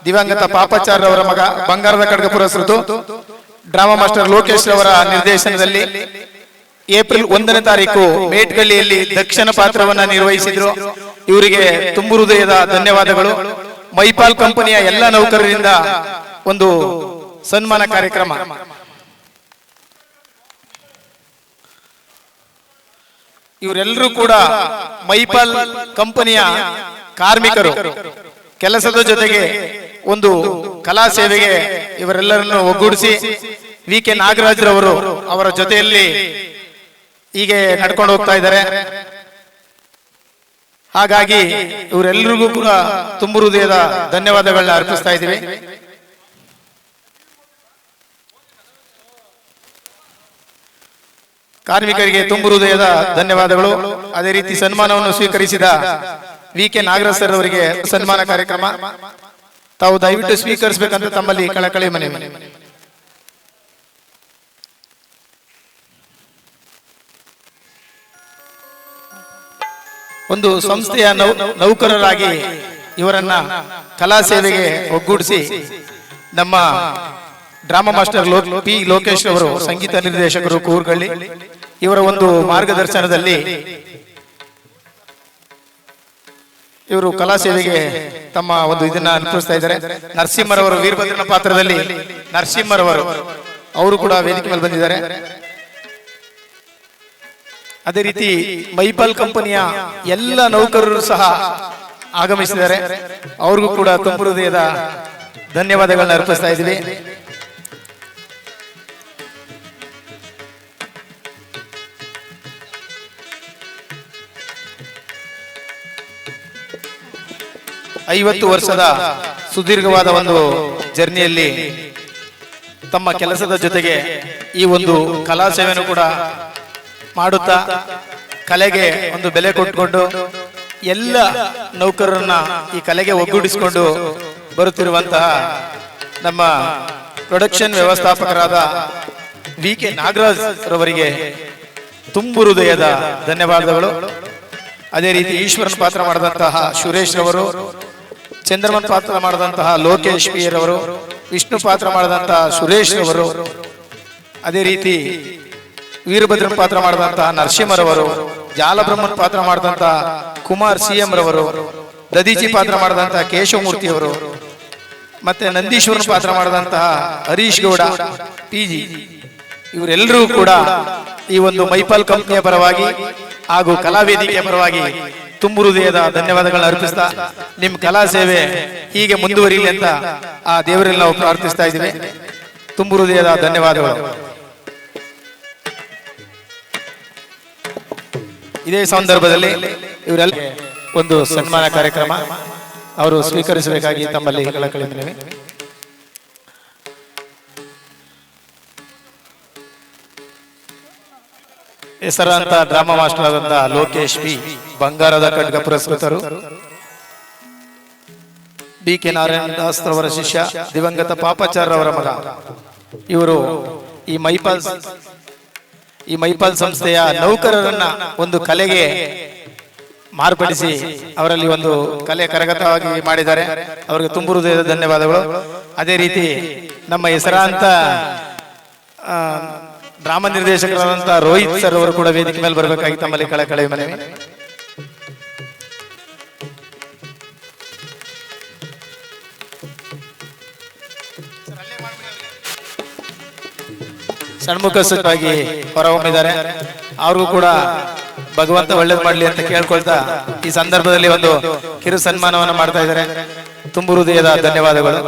ದಿವಂಗತ ಪಾಪಚಾರ್ ಅವರ ಮಗ ಬಂಗಾರದ ಖಡ್ಗ ಪುರಸ್ಕೃತ ಡ್ರಾಮಾ ಮಾಸ್ಟರ್ ಲೋಕೇಶ್ ಅವರ ನಿರ್ದೇಶನದಲ್ಲಿ ಏಪ್ರಿಲ್ 1ನೇ ತಾರೀಕು ಮೇಟ್ಗಳ್ಳಿಯಲ್ಲಿ ದಕ್ಷಿಣ ಪಾತ್ರವನ್ನ ನಿರ್ವಹಿಸಿದ್ರು. ಇವರಿಗೆ ತುಂಬು ಹೃದಯದ ಧನ್ಯವಾದಗಳು. ಮೈಪಾಲ್ ಕಂಪನಿಯ ಎಲ್ಲ ನೌಕರರಿಂದ ಒಂದು ಸನ್ಮಾನ ಕಾರ್ಯಕ್ರಮ. ಇವರೆಲ್ಲರೂ ಕೂಡ ಮೈಪಾಲ್ ಕಂಪನಿಯ ಕಾರ್ಮಿಕರು. ಕೆಲಸದ ಜೊತೆಗೆ ಒಂದು ಕಲಾ ಸೇವೆಗೆ ಇವರೆಲ್ಲರನ್ನು ಒಗ್ಗೂಡಿಸಿ ವಿ ಕೆ ನಾಗರಾಜ್ರವರು ಅವರ ಜೊತೆಯಲ್ಲಿ ಹೀಗೆ ನಡ್ಕೊಂಡು ಹೋಗ್ತಾ ಇದ್ದಾರೆ. ಹಾಗಾಗಿ ಇವರೆಲ್ಲರಿಗೂ ಕೂಡ ತುಂಬು ಹೃದಯದ ಧನ್ಯವಾದಗಳನ್ನ ಅರ್ಪಿಸ್ತಾ ಇದ್ದೀವಿ. ಕಾರ್ಮಿಕರಿಗೆ ತುಂಬು ಹೃದಯದ ಧನ್ಯವಾದಗಳು. ಅದೇ ರೀತಿ ಸನ್ಮಾನವನ್ನು ಸ್ವೀಕರಿಸಿದ ವಿ ಕೆ ನಾಗರಾಜ್ ಸರ್ ಅವರಿಗೆ ಸನ್ಮಾನ ಕಾರ್ಯಕ್ರಮ ತಾವು ದಯವಿಟ್ಟು ಸ್ವೀಕರಿಸಬೇಕಂತ ತಮ್ಮಲ್ಲಿ ಕಳಕಳಿ ಮನವಿ. ಒಂದು ಸಂಸ್ಥೆಯ ನೌಕರರಾಗಿ ಇವರನ್ನ ಕಲಾ ಸೇವೆಗೆ ಒಗ್ಗೂಡಿಸಿ ನಮ್ಮ ಡ್ರಾಮಾ ಮಾಸ್ಟರ್ ಪಿ ಲೋಕೇಶ್ ಅವರು ಸಂಗೀತ ನಿರ್ದೇಶಕರು ಕೂರ್ಗಳ್ಳಿ ಇವರ ಒಂದು ಮಾರ್ಗದರ್ಶನದಲ್ಲಿ ಇವರು ಕಲಾ ಸೇವೆಗೆ ತಮ್ಮ ಒಂದು ಇದನ್ನ ಅನುಭವಿಸ್ತಾ ಇದ್ದಾರೆ. ನರಸಿಂಹರವರು ವೀರಭದ್ರನ ಪಾತ್ರದಲ್ಲಿ ನರಸಿಂಹರವರು ಅವರು ಕೂಡ ವೇದಿಕೆ ಮೇಲೆ ಬಂದಿದ್ದಾರೆ. ಅದೇ ರೀತಿ ಮೈಪಾಲ್ ಕಂಪನಿಯ ಎಲ್ಲ ನೌಕರರು ಸಹ ಆಗಮಿಸಿದ್ದಾರೆ. ಅವ್ರಿಗೂ ಕೂಡ ತುಂಬು ಹೃದಯದ ಧನ್ಯವಾದಗಳನ್ನ ಅರ್ಪಿಸ್ತಾ ಇದ್ದೀವಿ. ಐವತ್ತು ವರ್ಷದ ಸುದೀರ್ಘವಾದ ಒಂದು ಜರ್ನಿಯಲ್ಲಿ ತಮ್ಮ ಕೆಲಸದ ಜೊತೆಗೆ ಈ ಒಂದು ಕಲಾ ಸೇವೆಯನ್ನು ಕೂಡ ಮಾಡುತ್ತಾ ಕಲೆಗೆ ಒಂದು ಬೆಲೆ ಕೊಟ್ಟುಕೊಂಡು ಎಲ್ಲ ನೌಕರರನ್ನ ಈ ಕಲೆಗೆ ಒಗ್ಗೂಡಿಸಿಕೊಂಡು ಬರುತ್ತಿರುವಂತಹ ನಮ್ಮ ಪ್ರೊಡಕ್ಷನ್ ವ್ಯವಸ್ಥಾಪಕರಾದ ವಿ ಕೆ ನಾಗರಾಜ್ ರವರಿಗೆ ತುಂಬು ಹೃದಯದ ಧನ್ಯವಾದಗಳು. ಅದೇ ರೀತಿ ಈಶ್ವರನ್ ಪಾತ್ರ ಮಾಡಿದಂತಹ ಸುರೇಶ್ ರವರು, ಚಂದ್ರಮನ್ ಪಾತ್ರ ಮಾಡಿದಂತಹ ಲೋಕೇಶ್ ಪಿ ರವರು, ವಿಷ್ಣು ಪಾತ್ರ ಮಾಡಿದಂತಹ ಸುರೇಶ್ ರವರು, ಅದೇ ರೀತಿ ವೀರಭದ್ರನ್ ಪಾತ್ರ ಮಾಡಿದಂತಹ ನರಸಿಂಹರವರು, ಜಾಲಬ್ರಹ್ಮನ್ ಪಾತ್ರ ಮಾಡಿದಂತಹ ಕುಮಾರ್ ಸಿಎಂ ರವರು, ದದೀಜಿ ಪಾತ್ರ ಮಾಡಿದಂತಹ ಕೇಶವಮೂರ್ತಿ ಅವರು, ಮತ್ತೆ ನಂದೀಶ್ವರನ್ ಪಾತ್ರ ಮಾಡಿದಂತಹ ಹರೀಶ್ ಗೌಡ ಪಿಜಿ, ಇವರೆಲ್ಲರೂ ಕೂಡ ಈ ಒಂದು ಮೈಪಾಲ್ ಕಂಪನಿಯ ಪರವಾಗಿ ಹಾಗೂ ಕಲಾವೇದಿಕೆಯ ಪರವಾಗಿ ತುಂಬು ಹೃದಯದ ಧನ್ಯವಾದಗಳನ್ನ ಅರ್ಪಿಸ್ತಾ ನಿಮ್ ಕಲಾ ಸೇವೆ ಹೀಗೆ ಮುಂದುವರಿಯಲಿ ಅಂತ ಆ ದೇವರಲ್ಲಿ ನಾವು ಪ್ರಾರ್ಥಿಸ್ತಾ ಇದ್ದೀವಿ. ತುಂಬು ಹೃದಯದ ಧನ್ಯವಾದಗಳು. ಇದೇ ಸಂದರ್ಭದಲ್ಲಿ ಇವರೆಲ್ಲ ಒಂದು ಸನ್ಮಾನ ಕಾರ್ಯಕ್ರಮ ಅವರು ಸ್ವೀಕರಿಸಬೇಕಾಗಿ ತಮ್ಮಲ್ಲಿ ಕಳಕಳಿ ಮನವಿ. ಹೆಸರಾಂತ ಡ್ರಾಮಾ ಮಾಸ್ಟರ್ ಆದಂತಹ ಲೋಕೇಶ್ ಪಿ ಬಂಗಾರದ ಖಡ್ಗ ಪುರಸ್ಕೃತರು, ಡಿ ಕೆ ನಾರಾಯಣ ದಾಸ್ ರವರ ಶಿಷ್ಯ ದಿವಂಗತ ಪಾಪಚಾರ್ ಅವರ ಮಗ. ಇವರು ಈ ಮೈಪಾಲ್ ಸಂಸ್ಥೆಯ ನೌಕರರನ್ನ ಒಂದು ಕಲೆಗೆ ಮಾರ್ಪಡಿಸಿ ಅವರಲ್ಲಿ ಒಂದು ಕಲೆ ಕರಗತವಾಗಿ ಮಾಡಿದ್ದಾರೆ. ಅವರಿಗೆ ತುಂಬು ಹೃದಯದ ಧನ್ಯವಾದಗಳು. ಅದೇ ರೀತಿ ನಮ್ಮ ಹೆಸರಾಂತ ಡ್ರಾಮಾ ನಿರ್ದೇಶಕರಾದಂತಹ ರೋಹಿತ್ ಸರ್ ಅವರು ಕೂಡ ವೇದಿಕೆ ಮೇಲೆ ಬರಬೇಕಾಗಿ ತಮ್ಮಲ್ಲಿ ಕಳಕಳಿ ಮನವಿ. ಷಣ್ಮುಖವಾಗಿ ಹೊರಹೊಮ್ಮಿದ್ದಾರೆ. ಅವ್ರಿಗೂ ಕೂಡ ಭಗವಂತ ಒಳ್ಳೇದು ಮಾಡ್ಲಿ ಅಂತ ಕೇಳ್ಕೊಳ್ತಾ ಈ ಸಂದರ್ಭದಲ್ಲಿ ಒಂದು ಕಿರು ಸನ್ಮಾನವನ್ನು ಮಾಡ್ತಾ ಇದ್ದಾರೆ. ತುಂಬು ಹೃದಯದ ಧನ್ಯವಾದಗಳು.